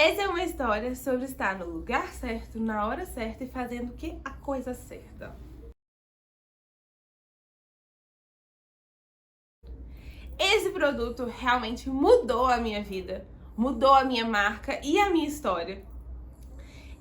Essa é uma história sobre estar no lugar certo, na hora certa e fazendo a coisa certa. Esse produto realmente mudou a minha vida, mudou a minha marca e a minha história.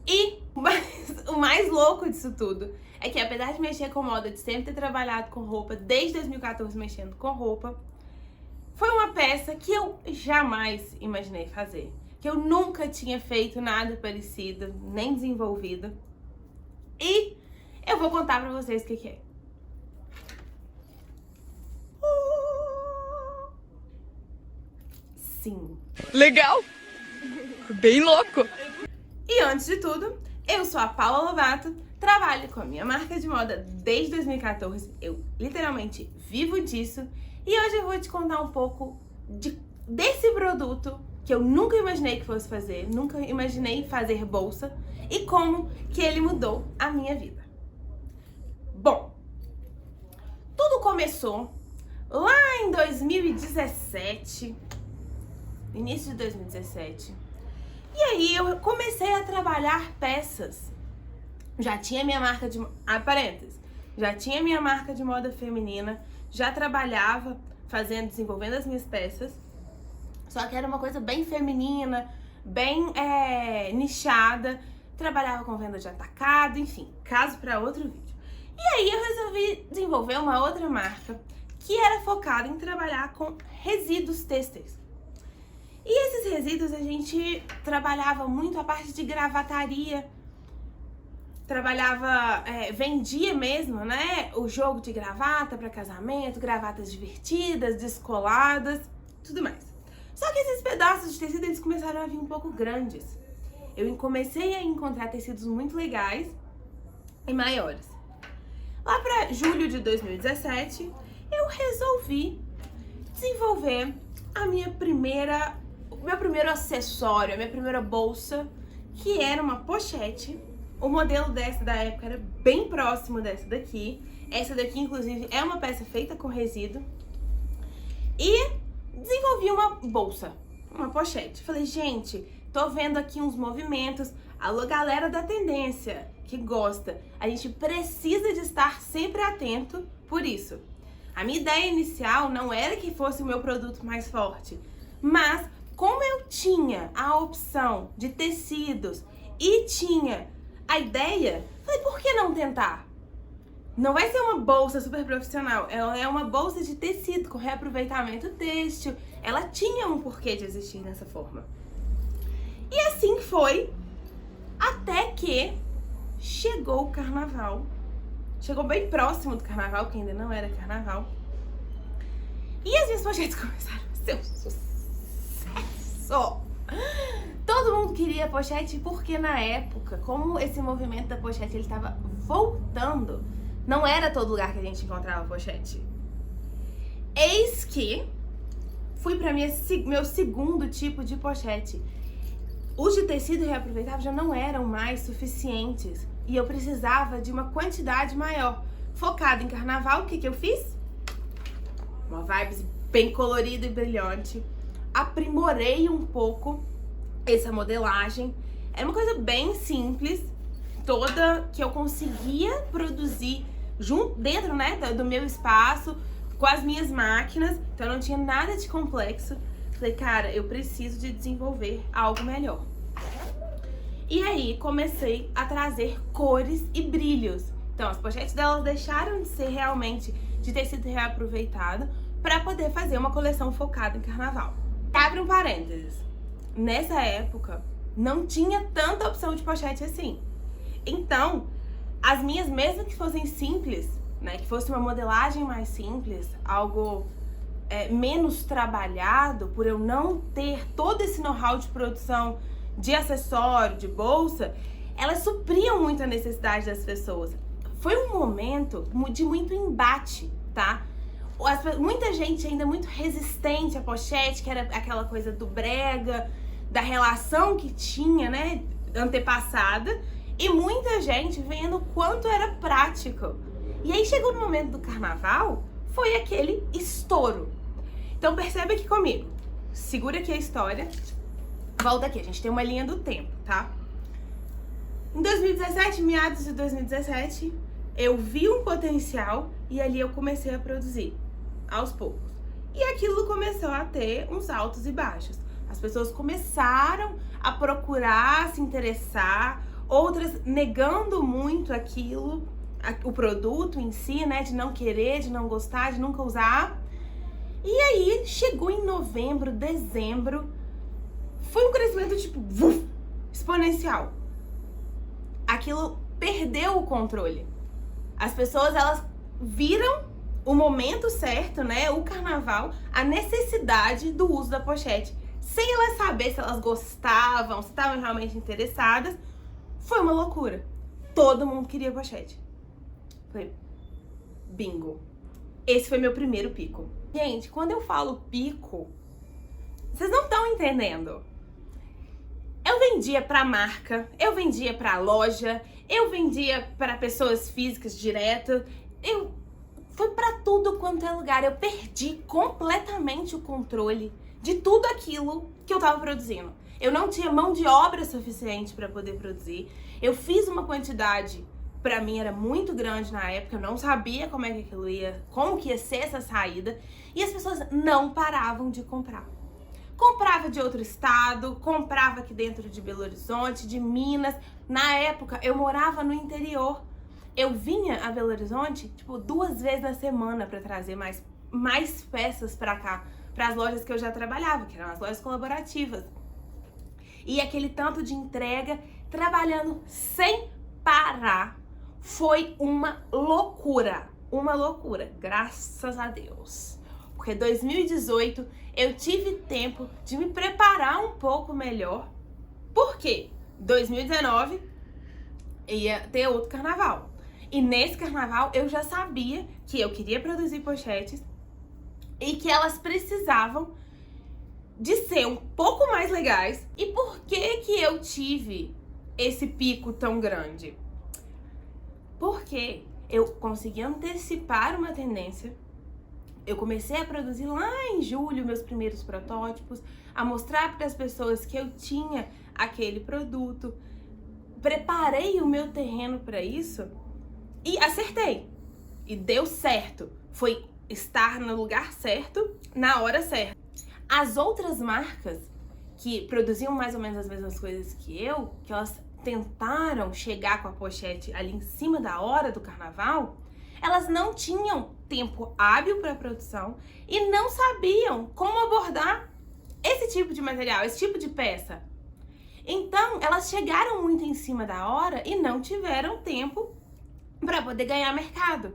E o mais louco disso tudo é que, apesar de mexer com moda, de sempre ter trabalhado com roupa, desde 2014 mexendo com roupa, foi uma peça que eu jamais imaginei fazer. Que eu nunca tinha feito nada parecido, nem desenvolvido. E eu vou contar pra vocês o que é. Sim. Legal! Bem louco! E antes de tudo, eu sou a Paula Lovato, trabalho com a minha marca de moda desde 2014, eu literalmente vivo disso, e hoje eu vou te contar um pouco desse produto que eu nunca imaginei que fosse fazer, nunca imaginei fazer bolsa, e como que ele mudou a minha vida. Bom, tudo começou lá em 2017, início de 2017, e aí eu comecei a trabalhar peças. Já tinha minha marca de... parênteses. Já tinha minha marca de moda feminina. Já trabalhava desenvolvendo as minhas peças. Só que era uma coisa bem feminina, bem nichada. Trabalhava com venda de atacado, enfim, caso para outro vídeo. E aí eu resolvi desenvolver uma outra marca que era focada em trabalhar com resíduos têxteis. E esses resíduos a gente trabalhava muito a parte de gravataria, vendia mesmo, né, o jogo de gravata para casamento, gravatas divertidas, descoladas, tudo mais. Só que esses pedaços de tecido, eles começaram a vir um pouco grandes. Eu comecei a encontrar tecidos muito legais e maiores. Lá para julho de 2017, eu resolvi desenvolver o meu primeiro acessório, a minha primeira bolsa, que era uma pochete. O modelo dessa da época era bem próximo dessa daqui. Essa daqui, inclusive, é uma peça feita com resíduo. E desenvolvi uma bolsa, uma pochete. Falei, gente, tô vendo aqui uns movimentos. Alô, galera da tendência, que gosta. A gente precisa de estar sempre atento por isso. A minha ideia inicial não era que fosse o meu produto mais forte, mas como eu tinha a opção de tecidos e tinha a ideia, falei, por que não tentar? Não vai ser uma bolsa super profissional, ela é uma bolsa de tecido com reaproveitamento têxtil. Ela tinha um porquê de existir dessa forma. E assim foi, até que chegou o carnaval. Chegou bem próximo do carnaval, que ainda não era carnaval. E as minhas pochetes começaram a ser um sucesso. Todo mundo queria pochete porque na época, como esse movimento da pochete ele estava voltando, não era todo lugar que a gente encontrava pochete. Eis que fui para meu segundo tipo de pochete. Os de tecido reaproveitável já não eram mais suficientes e eu precisava de uma quantidade maior. Focado em carnaval, o que eu fiz? Uma vibes bem colorida e brilhante. Aprimorei um pouco essa modelagem. Era uma coisa bem simples, toda que eu conseguia produzir dentro, né, do meu espaço, com as minhas máquinas, então não tinha nada de complexo. Falei, cara, eu preciso de desenvolver algo melhor. E aí comecei a trazer cores e brilhos. Então as pochetes delas deixaram de ser realmente de tecido reaproveitado para poder fazer uma coleção focada em carnaval. Abre um parênteses. Nessa época, não tinha tanta opção de pochete assim. Então, as minhas, mesmo que fossem simples, né, que fosse uma modelagem mais simples, algo menos trabalhado, por eu não ter todo esse know-how de produção de acessório, de bolsa, elas supriam muito a necessidade das pessoas. Foi um momento de muito embate, tá? Muita gente ainda muito resistente à pochete, que era aquela coisa do brega, da relação que tinha, né, antepassada, e muita gente vendo o quanto era prático. E aí chegou no momento do carnaval, foi aquele estouro. Então percebe aqui comigo, segura aqui a história, volta aqui, a gente tem uma linha do tempo, tá? Em 2017, meados de 2017, eu vi um potencial e ali eu comecei a produzir, aos poucos. E aquilo começou a ter uns altos e baixos. As pessoas começaram a procurar, se interessar, outras negando muito aquilo, o produto em si, né? De não querer, de não gostar, de nunca usar. E aí, chegou em novembro, dezembro, foi um crescimento tipo, exponencial. Aquilo perdeu o controle. As pessoas, elas viram o momento certo, né? O carnaval, a necessidade do uso da pochete. Sem elas saber se elas gostavam, se estavam realmente interessadas. Foi uma loucura. Todo mundo queria pochete. Foi bingo. Esse foi meu primeiro pico. Gente, quando eu falo pico, vocês não estão entendendo. Eu vendia pra marca, eu vendia pra loja, eu vendia pra pessoas físicas direto. Foi pra tudo quanto é lugar. Eu perdi completamente o controle de tudo aquilo que eu tava produzindo. Eu não tinha mão de obra suficiente pra poder produzir. Eu fiz uma quantidade, pra mim era muito grande na época, eu não sabia como que ia ser essa saída, e as pessoas não paravam de comprar. Comprava de outro estado, comprava aqui dentro de Belo Horizonte, de Minas. Na época, eu morava no interior. Eu vinha a Belo Horizonte, tipo, 2 vezes na semana pra trazer mais peças pra cá, pras lojas que eu já trabalhava, que eram as lojas colaborativas. E aquele tanto de entrega, trabalhando sem parar, foi uma loucura. Uma loucura, graças a Deus. Porque 2018 eu tive tempo de me preparar um pouco melhor. Por quê? 2019 ia ter outro carnaval. E nesse carnaval eu já sabia que eu queria produzir pochetes e que elas precisavam de ser um pouco mais legais. E por que que eu tive esse pico tão grande? Porque eu consegui antecipar uma tendência. Eu comecei a produzir lá em julho meus primeiros protótipos, a mostrar para as pessoas que eu tinha aquele produto. Preparei o meu terreno para isso e acertei. E deu certo. Foi estar no lugar certo, na hora certa. As outras marcas que produziam mais ou menos as mesmas coisas que eu, que elas tentaram chegar com a pochete ali em cima da hora do carnaval, elas não tinham tempo hábil para produção e não sabiam como abordar esse tipo de material, esse tipo de peça. Então, elas chegaram muito em cima da hora e não tiveram tempo para poder ganhar mercado.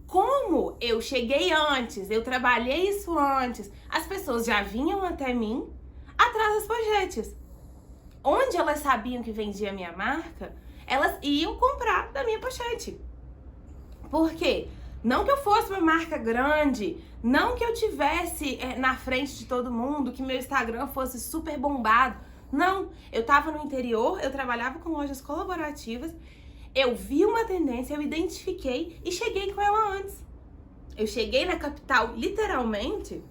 Como eu cheguei antes, eu trabalhei isso antes, as pessoas já vinham até mim atrás das pochetes. Onde elas sabiam que vendia a minha marca, elas iam comprar da minha pochete. Por quê? Não que eu fosse uma marca grande, não que eu tivesse na frente de todo mundo, que meu Instagram fosse super bombado. Não, eu tava no interior, eu trabalhava com lojas colaborativas, eu vi uma tendência, eu identifiquei e cheguei com ela antes. Eu cheguei na capital, literalmente,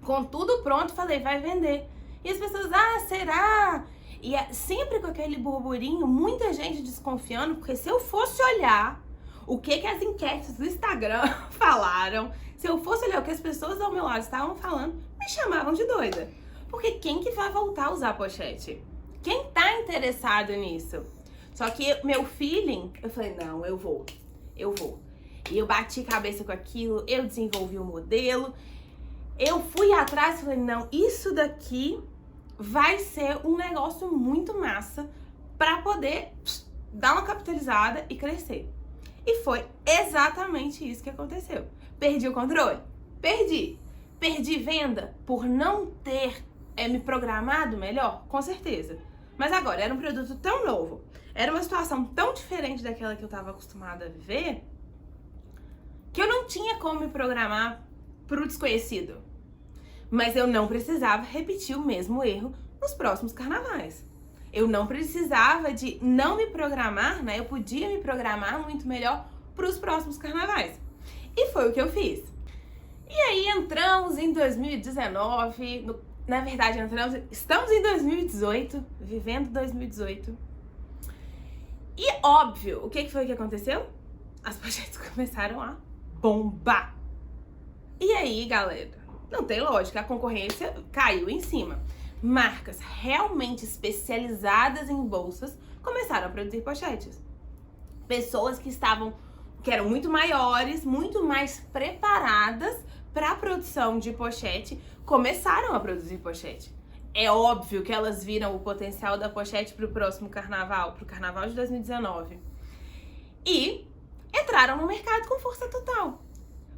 com tudo pronto, falei, vai vender. E as pessoas, será? E sempre com aquele burburinho, muita gente desconfiando, porque se eu fosse olhar o que as enquetes do Instagram falaram, se eu fosse olhar o que as pessoas ao meu lado estavam falando, me chamavam de doida. Porque quem que vai voltar a usar pochete? Quem tá interessado nisso? Só que meu feeling, eu falei, não, eu vou. E eu bati cabeça com aquilo, eu desenvolvi o modelo, eu fui atrás e falei, não, isso daqui vai ser um negócio muito massa pra poder dar uma capitalizada e crescer. E foi exatamente isso que aconteceu. Perdi o controle? Perdi. Perdi venda por não ter me programado melhor? Com certeza. Mas agora, era um produto tão novo, era uma situação tão diferente daquela que eu estava acostumada a viver, que eu não tinha como me programar pro desconhecido. Mas eu não precisava repetir o mesmo erro nos próximos carnavais. Eu não precisava de não me programar, né? Eu podia me programar muito melhor para os próximos carnavais. E foi o que eu fiz. E aí entramos em 2019, no Na verdade, estamos em 2018, vivendo 2018. E óbvio, o que foi que aconteceu? As pochetes começaram a bombar. E aí, galera, não tem lógica, a concorrência caiu em cima. Marcas realmente especializadas em bolsas começaram a produzir pochetes. Pessoas que eram muito maiores, muito mais preparadas para a produção de pochete, começaram a produzir pochete. É óbvio que elas viram o potencial da pochete para o próximo carnaval, para o carnaval de 2019. E entraram no mercado com força total.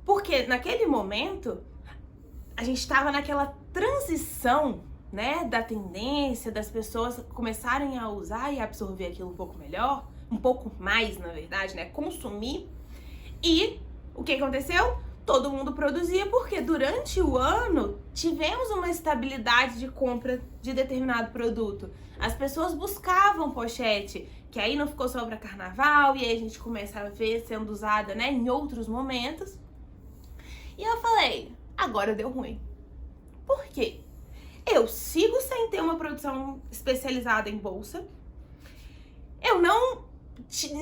Porque naquele momento, a gente estava naquela transição, né, da tendência das pessoas começarem a usar e absorver aquilo um pouco melhor, um pouco mais, na verdade, né, consumir. E o que aconteceu? Todo mundo produzia porque durante o ano tivemos uma estabilidade de compra de determinado produto. As pessoas buscavam pochete, que aí não ficou só para carnaval, e aí a gente começa a ver sendo usada, né, em outros momentos. E eu falei, agora deu ruim. Por quê? Eu sigo sem ter uma produção especializada em bolsa. Eu não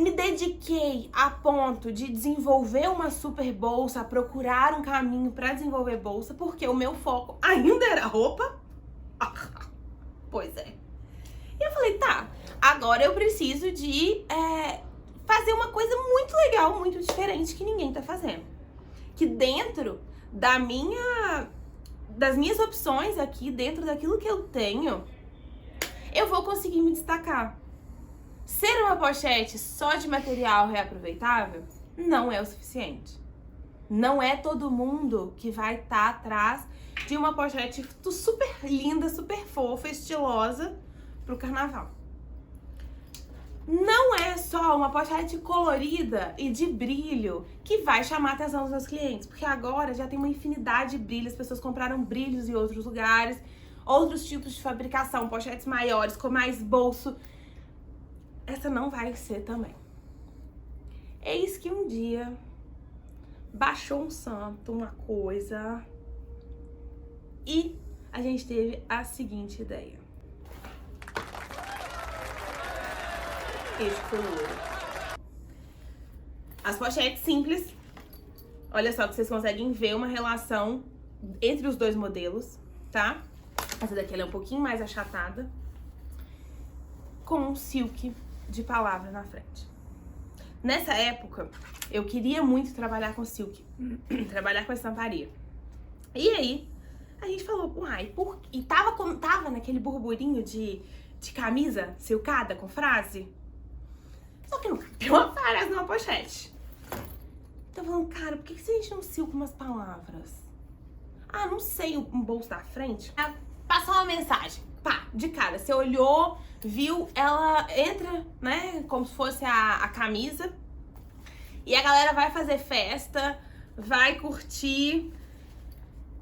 me dediquei a ponto de desenvolver uma super bolsa, a procurar um caminho para desenvolver bolsa, porque o meu foco ainda era roupa. Pois é. E eu falei, tá, agora eu preciso de fazer uma coisa muito legal, muito diferente que ninguém tá fazendo. Que dentro das minhas opções aqui, dentro daquilo que eu tenho, eu vou conseguir me destacar. Ser uma pochete só de material reaproveitável não é o suficiente. Não é todo mundo que vai estar atrás de uma pochete super linda, super fofa, estilosa pro carnaval. Não é só uma pochete colorida e de brilho que vai chamar a atenção dos meus clientes, porque agora já tem uma infinidade de brilhos, as pessoas compraram brilhos em outros lugares, outros tipos de fabricação, pochetes maiores, com mais bolso. Essa não vai ser também. Eis que um dia baixou um santo, uma coisa, e a gente teve a seguinte ideia. Este foi o ouro. As pochetes simples, olha só que vocês conseguem ver uma relação entre os dois modelos, tá? Essa daqui ela é um pouquinho mais achatada, com um silk de palavra na frente. Nessa época, eu queria muito trabalhar com silk, trabalhar com estamparia. E aí, a gente falou, e tava naquele burburinho de camisa silcada com frase, só que não cabia uma frase numa pochete. Então falando, cara, por que a gente não silca umas palavras? Ah, não sei, um bolso da frente. Passar uma mensagem, pá, de cara. Você olhou, viu, ela entra, né, como se fosse a camisa. E a galera vai fazer festa, vai curtir.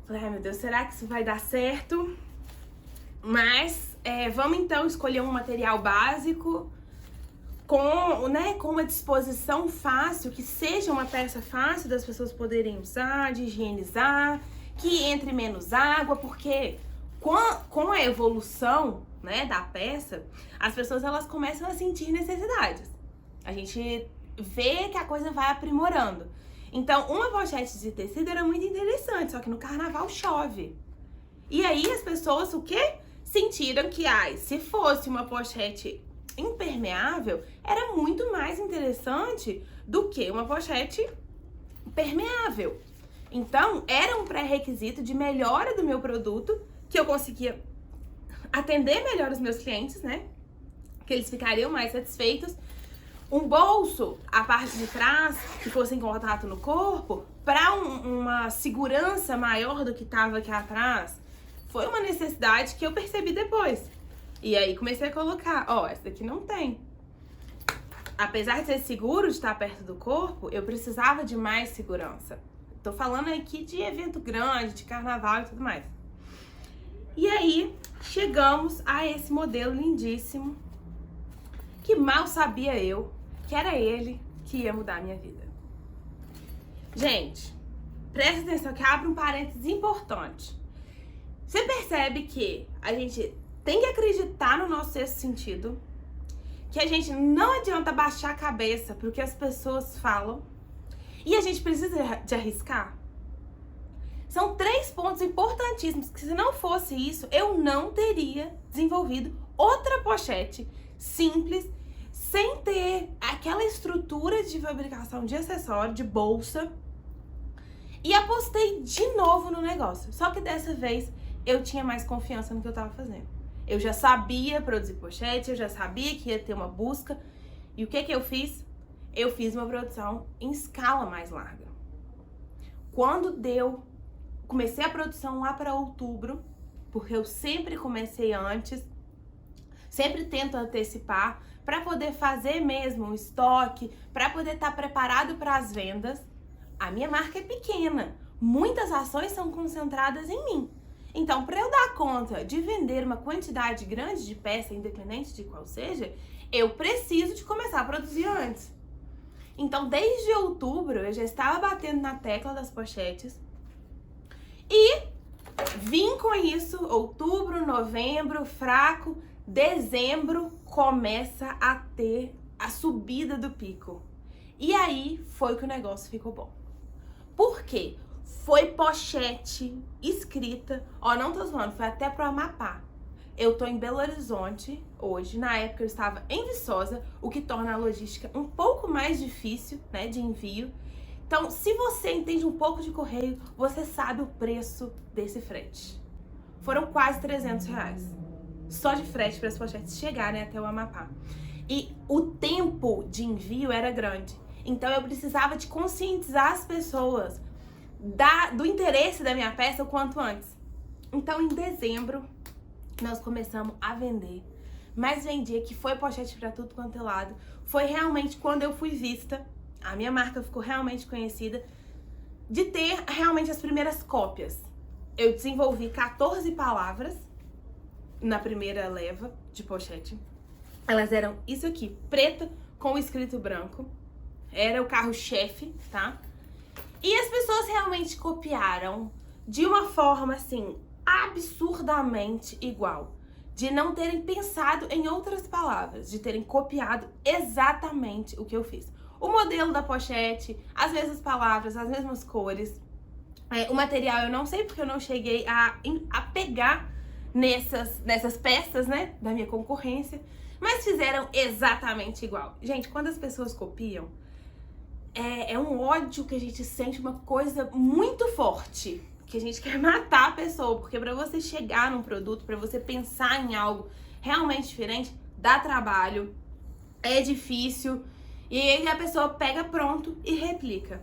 Falei, ai meu Deus, será que isso vai dar certo? Mas vamos então escolher um material básico com uma disposição fácil, que seja uma peça fácil das pessoas poderem usar, de higienizar, que entre menos água, porque com a evolução, né, da peça, as pessoas elas começam a sentir necessidades. A gente vê que a coisa vai aprimorando. Então, uma pochete de tecido era muito interessante, só que no carnaval chove. E aí as pessoas, o quê? Sentiram que, se fosse uma pochete impermeável, era muito mais interessante do que uma pochete permeável. Então, era um pré-requisito de melhora do meu produto, que eu conseguia atender melhor os meus clientes, né? Que eles ficariam mais satisfeitos. Um bolso, a parte de trás, que fosse em contato no corpo, para uma segurança maior do que estava aqui atrás, foi uma necessidade que eu percebi depois. E aí comecei a colocar, essa daqui não tem. Apesar de ser seguro de estar perto do corpo, eu precisava de mais segurança. Tô falando aqui de evento grande, de carnaval e tudo mais. E aí, chegamos a esse modelo lindíssimo, que mal sabia eu que era ele que ia mudar a minha vida. Gente, presta atenção que abre um parênteses importante. Você percebe que a gente tem que acreditar no nosso sexto sentido, que a gente não adianta baixar a cabeça pro que as pessoas falam e a gente precisa de arriscar? São 3 pontos importantíssimos que, se não fosse isso, eu não teria desenvolvido outra pochete simples, sem ter aquela estrutura de fabricação de acessório, de bolsa. E apostei de novo no negócio. Só que dessa vez eu tinha mais confiança no que eu tava fazendo. Eu já sabia produzir pochete, eu já sabia que ia ter uma busca. E o que eu fiz? Eu fiz uma produção em escala mais larga. Quando comecei a produção lá para outubro, porque eu sempre comecei antes, sempre tento antecipar para poder fazer mesmo um estoque, para poder estar preparado para as vendas. A minha marca é pequena, muitas ações são concentradas em mim. Então, para eu dar conta de vender uma quantidade grande de peça, independente de qual seja, eu preciso de começar a produzir antes. Então, desde outubro, eu já estava batendo na tecla das pochetes e vim com isso. Outubro, novembro, fraco. Dezembro começa a ter a subida do pico. E aí foi que o negócio ficou bom. Por quê? Foi pochete escrita, não tô zoando, foi até pro Amapá. Eu tô em Belo Horizonte hoje, na época eu estava em Viçosa, o que torna a logística um pouco mais difícil, né, de envio. Então, se você entende um pouco de correio, você sabe o preço desse frete. Foram quase R$300, só de frete para as pochetes chegarem até o Amapá. E o tempo de envio era grande. Então eu precisava de conscientizar as pessoas do interesse da minha peça o quanto antes. Então em dezembro nós começamos a vender. Mas vendia que foi pochete para tudo quanto é lado. Foi realmente quando eu fui vista, a minha marca ficou realmente conhecida, de ter realmente as primeiras cópias. Eu desenvolvi 14 palavras na primeira leva de pochete. Elas eram isso aqui, preta com escrito branco. Era o carro-chefe, tá? E as pessoas realmente copiaram de uma forma, assim, absurdamente igual. De não terem pensado em outras palavras, de terem copiado exatamente o que eu fiz. O modelo da pochete, as mesmas palavras, as mesmas cores. O material eu não sei porque eu não cheguei a pegar nessas peças, né, da minha concorrência. Mas fizeram exatamente igual. Gente, quando as pessoas copiam, é um ódio que a gente sente, uma coisa muito forte, que a gente quer matar a pessoa, porque pra você chegar num produto, pra você pensar em algo realmente diferente, dá trabalho, é difícil, e aí a pessoa pega pronto e replica.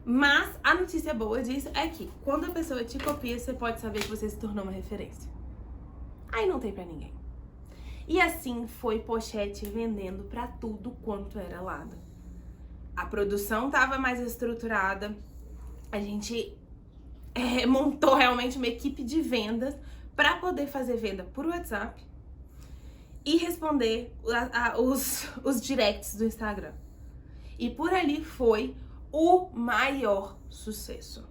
Mas a notícia boa disso é que quando a pessoa te copia, você pode saber que você se tornou uma referência. Aí não tem pra ninguém. E assim foi pochete vendendo pra tudo quanto era lado. A produção estava mais estruturada, a gente montou realmente uma equipe de vendas para poder fazer venda por WhatsApp e responder os directs do Instagram. E por ali foi o maior sucesso.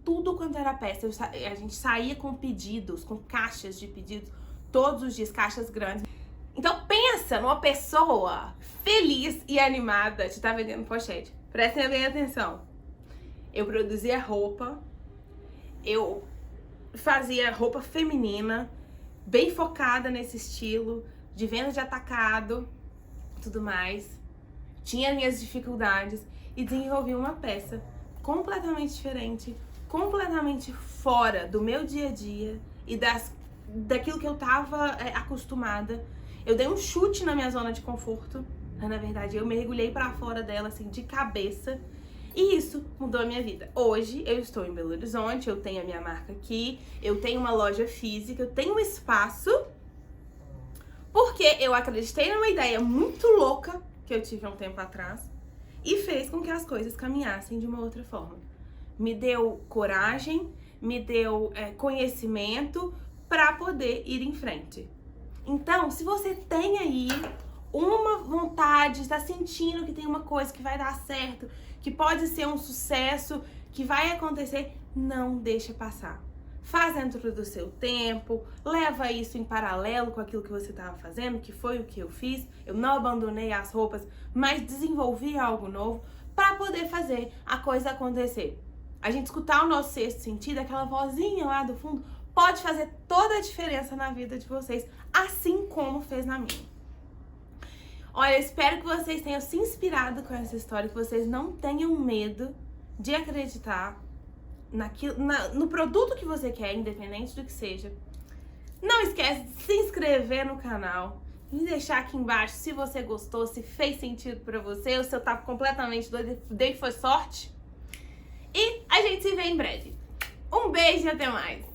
Tudo quanto era peça, a gente saía com pedidos, com caixas de pedidos, todos os dias, caixas grandes. Então pensa numa pessoa feliz e animada de estar vendendo pochete. Prestem bem atenção. Eu produzia roupa, eu fazia roupa feminina, bem focada nesse estilo, de venda de atacado, tudo mais. Tinha minhas dificuldades e desenvolvi uma peça completamente diferente, completamente fora do meu dia a dia e daquilo que eu tava acostumada. Eu dei um chute na minha zona de conforto, na verdade eu mergulhei pra fora dela assim de cabeça, e isso mudou a minha vida. Hoje eu estou em Belo Horizonte, eu tenho a minha marca aqui, eu tenho uma loja física, eu tenho um espaço, porque eu acreditei numa ideia muito louca que eu tive há um tempo atrás e fez com que as coisas caminhassem de uma outra forma. Me deu coragem, me deu conhecimento pra poder ir em frente. Então, se você tem aí uma vontade, está sentindo que tem uma coisa que vai dar certo, que pode ser um sucesso, que vai acontecer, não deixa passar. faz dentro do seu tempo, leva isso em paralelo com aquilo que você estava fazendo, que foi o que eu fiz. Eu não abandonei as roupas, mas desenvolvi algo novo para poder fazer a coisa acontecer. A gente escutar o nosso sexto sentido, aquela vozinha lá do fundo, pode fazer toda a diferença na vida de vocês, assim como fez na minha. Olha, eu espero que vocês tenham se inspirado com essa história, que vocês não tenham medo de acreditar no produto que você quer, independente do que seja. Não esquece de se inscrever no canal, me deixar aqui embaixo se você gostou, se fez sentido pra você, ou se eu tava completamente doida, dei que foi sorte. E a gente se vê em breve. Um beijo e até mais!